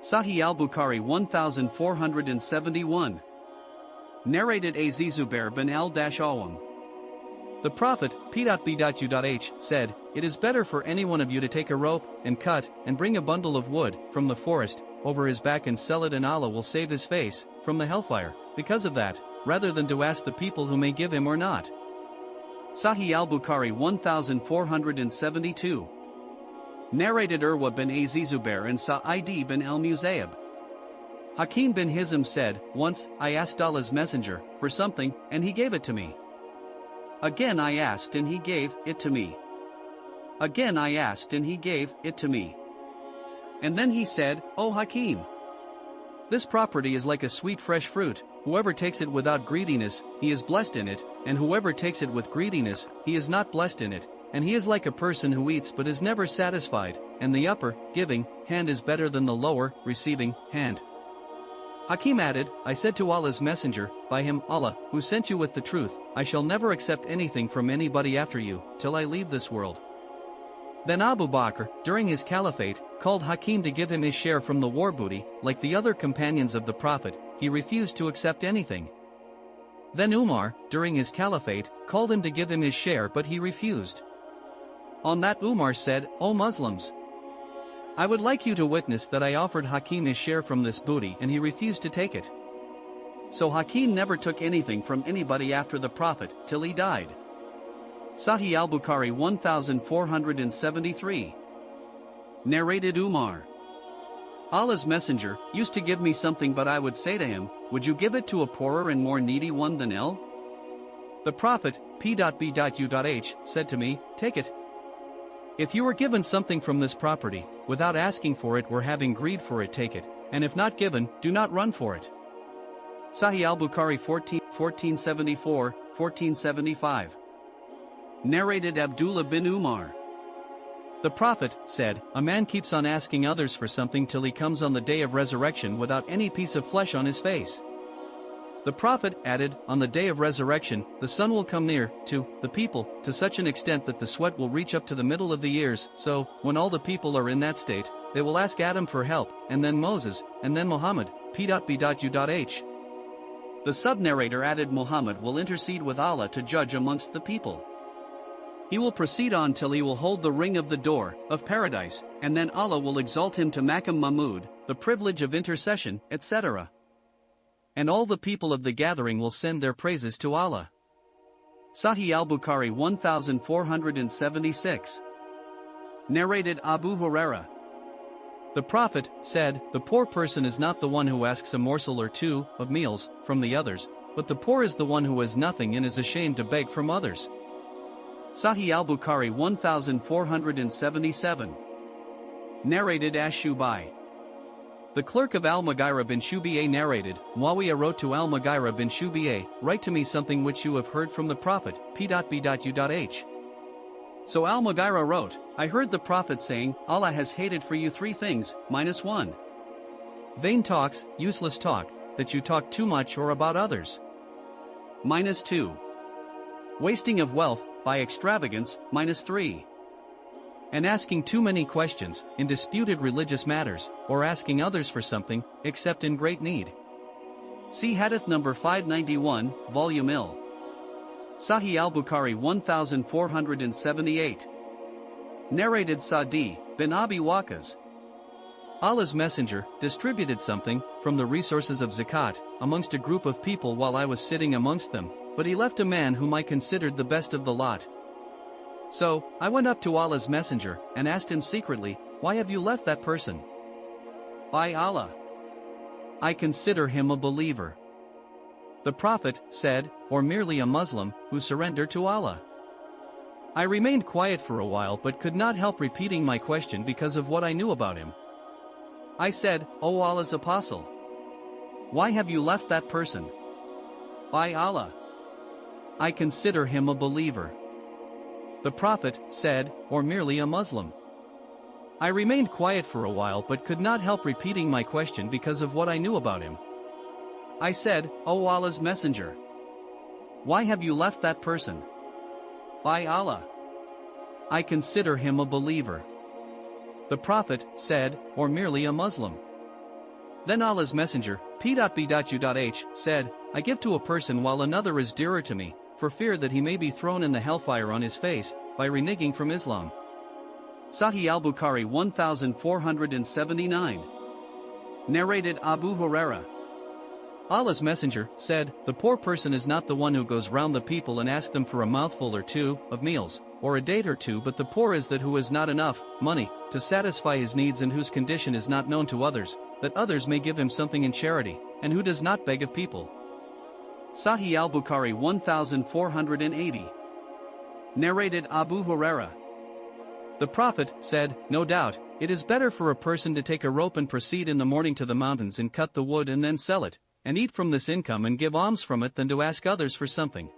Sahih al-Bukhari 1471. Narrated Az Zubair bin al-Awwam. The Prophet, P.B.U.H., said, "It is better for any one of you to take a rope, and cut, and bring a bundle of wood, from the forest, over his back and sell it, and Allah will save his face, from the hellfire, because of that, rather than to ask the people who may give him or not." Sahih al-Bukhari 1472. Narrated Urwa bin Az Zubair and Sa'id bin al-Musayyab. Hakim bin Hizam said, "Once, I asked Allah's messenger, for something, and he gave it to me. Again I asked and he gave it to me. Again I asked and he gave it to me. And then he said, O Hakim, this property is like a sweet fresh fruit, whoever takes it without greediness, he is blessed in it, and whoever takes it with greediness, he is not blessed in it, and he is like a person who eats but is never satisfied, and the upper, giving, hand is better than the lower, receiving, hand." Hakim added, "I said to Allah's messenger, by him, Allah, who sent you with the truth, I shall never accept anything from anybody after you, till I leave this world." Then Abu Bakr, during his caliphate, called Hakim to give him his share from the war booty. Like the other companions of the Prophet, he refused to accept anything. Then Umar, during his caliphate, called him to give him his share, but he refused. On that Umar said, "O Muslims, I would like you to witness that I offered Hakim his share from this booty and he refused to take it." So Hakim never took anything from anybody after the Prophet, till he died. Sahih al-Bukhari 1473. Narrated Umar. Allah's messenger used to give me something, but I would say to him, "Would you give it to a poorer and more needy one than L?" The Prophet, P.B.U.H., said to me, "Take it. If you were given something from this property, without asking for it or having greed for it, take it, and if not given, do not run for it." Sahih al-Bukhari 1474, 1475. Narrated Abdullah bin Umar. The Prophet said, "A man keeps on asking others for something till he comes on the day of resurrection without any piece of flesh on his face." The Prophet added, "On the day of resurrection, the sun will come near to the people, to such an extent that the sweat will reach up to the middle of the ears, so, when all the people are in that state, they will ask Adam for help, and then Moses, and then Muhammad, P.B.U.H. The sub-narrator added, Muhammad will intercede with Allah to judge amongst the people. He will proceed on till he will hold the ring of the door of paradise, and then Allah will exalt him to Maqam Mahmud, the privilege of intercession, etc. And all the people of the gathering will send their praises to Allah." Sahih al-Bukhari 1476. Narrated Abu Huraira. The Prophet said, "The poor person is not the one who asks a morsel or two of meals from the others, but the poor is the one who has nothing and is ashamed to beg from others." Sahih al-Bukhari 1477. Narrated Ash-Shubai. The clerk of al-Mughira bin Shubi'ah narrated, Muawiyah wrote to al-Mughira bin Shubi'ah, "Write to me something which you have heard from the Prophet, P.B.U.H. So al-Mughira wrote, "I heard the Prophet saying, Allah has hated for you three things, -1. Vain talks, useless talk, that you talk too much or about others. -2. Wasting of wealth, by extravagance, -3. And asking too many questions, in disputed religious matters, or asking others for something, except in great need." See Hadith Number 591, Volume Il. Sahih al-Bukhari 1478. Narrated Sa'di bin Abi Waqqas. Allah's messenger distributed something from the resources of zakat amongst a group of people while I was sitting amongst them, but he left a man whom I considered the best of the lot. So, I went up to Allah's messenger, and asked him secretly, "Why have you left that person?" "By Allah, I consider him a believer." The Prophet said, "Or merely a Muslim, who surrendered to Allah." I remained quiet for a while but could not help repeating my question because of what I knew about him. I said, "O Allah's Apostle, why have you left that person?" "By Allah, I consider him a believer." The Prophet said, "Or merely a Muslim." I remained quiet for a while but could not help repeating my question because of what I knew about him. I said, "O Allah's Messenger, why have you left that person?" "By Allah, I consider him a believer." The Prophet said, "Or merely a Muslim." Then Allah's Messenger, P.B.U.H, said, I give to a person while another is dearer to me, for fear that he may be thrown in the hellfire on his face, by reneging from Islam. Sahih al-Bukhari 1479. Narrated Abu Huraira. Allah's Messenger said, the poor person is not the one who goes round the people and asks them for a mouthful or two of meals, or a date or two, but the poor is that who has not enough money to satisfy his needs and whose condition is not known to others, that others may give him something in charity, and who does not beg of people. Sahih al-Bukhari 1480. Narrated Abu Huraira. The Prophet said, no doubt, it is better for a person to take a rope and proceed in the morning to the mountains and cut the wood and then sell it, and eat from this income and give alms from it than to ask others for something.